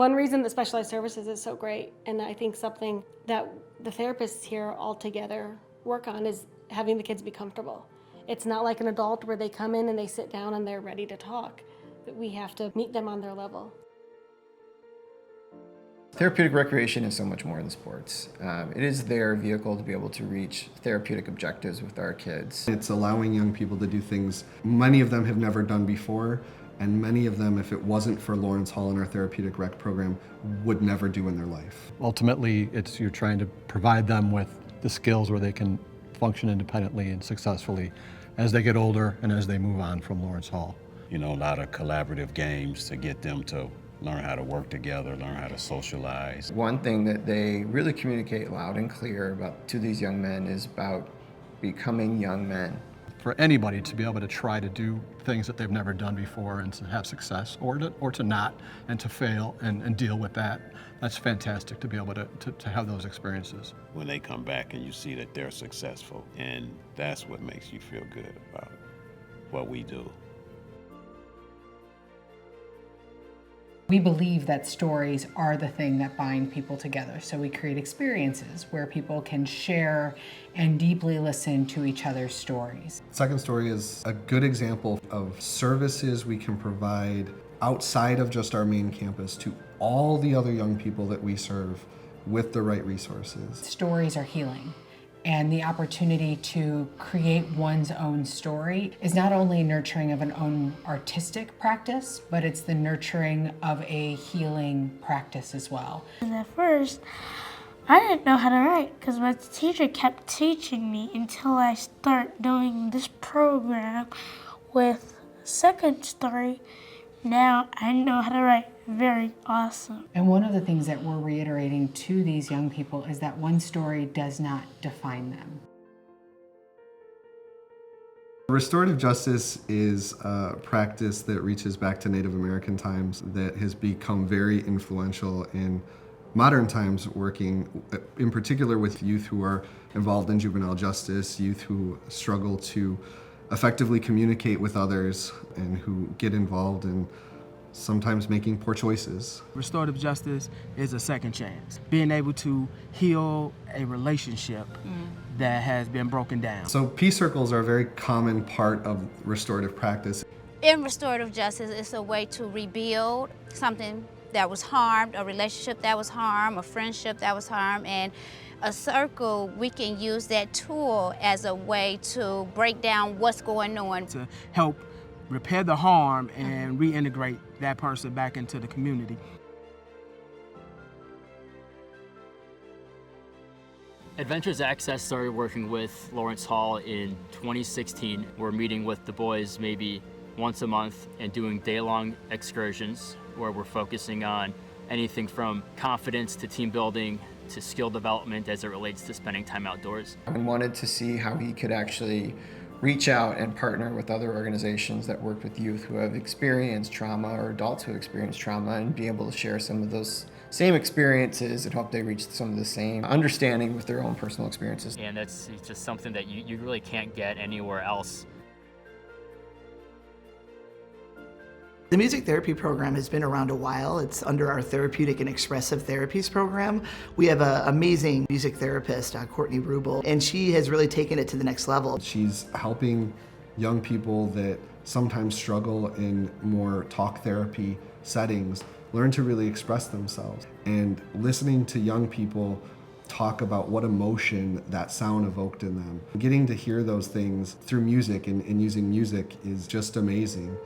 One reason that specialized services is so great, and I think something that the therapists here all together work on, is having the kids be comfortable. It's not like an adult where they come in and they sit down and they're ready to talk. That we have to meet them on their level. Therapeutic recreation is so much more than sports. It is their vehicle to be able to reach therapeutic objectives with our kids. It's allowing young people to do things many of them have never done before, and many of them, if it wasn't for Lawrence Hall and our therapeutic rec program, would never do in their life. Ultimately, you're trying to provide them with the skills where they can function independently and successfully as they get older and as they move on from Lawrence Hall. You know, a lot of collaborative games to get them to learn how to work together, learn how to socialize. One thing that they really communicate loud and clear about to these young men is about becoming young men. For anybody to be able to try to do things that they've never done before and to have success, or to not, and to fail and deal with that, that's fantastic to be able to have those experiences. When they come back and you see that they're successful, and that's what makes you feel good about what we do. We believe that stories are the thing that bind people together. So we create experiences where people can share and deeply listen to each other's stories. Second Story is a good example of services we can provide outside of just our main campus to all the other young people that we serve with the right resources. Stories are healing. And the opportunity to create one's own story is not only nurturing of an own artistic practice, but it's the nurturing of a healing practice as well. And at first, I didn't know how to write because my teacher kept teaching me until I start doing this program with Second Story. Now I know how to write. Very awesome. And one of the things that we're reiterating to these young people is that one story does not define them. Restorative justice is a practice that reaches back to Native American times that has become very influential in modern times, working in particular with youth who are involved in juvenile justice, youth who struggle to effectively communicate with others and who get involved in sometimes making poor choices. Restorative justice is a second chance. Being able to heal a relationship that has been broken down. So peace circles are a very common part of restorative practice. In restorative justice, it's a way to rebuild something that was harmed, a relationship that was harmed, a friendship that was harmed, and a circle, we can use that tool as a way to break down what's going on. To help repair the harm and reintegrate that person back into the community. Adventures Access started working with Lawrence Hall in 2016. We're meeting with the boys maybe once a month and doing day-long excursions where we're focusing on anything from confidence to team building to skill development as it relates to spending time outdoors. I wanted to see how he could actually reach out and partner with other organizations that work with youth who have experienced trauma or adults who have experienced trauma and be able to share some of those same experiences and hope they reach some of the same understanding with their own personal experiences. And it's just something that you really can't get anywhere else. The music therapy program has been around a while. It's under our Therapeutic and Expressive Therapies program. We have an amazing music therapist, Courtney Rubel, and she has really taken it to the next level. She's helping young people that sometimes struggle in more talk therapy settings learn to really express themselves. And listening to young people talk about what emotion that sound evoked in them. Getting to hear those things through music and using music is just amazing.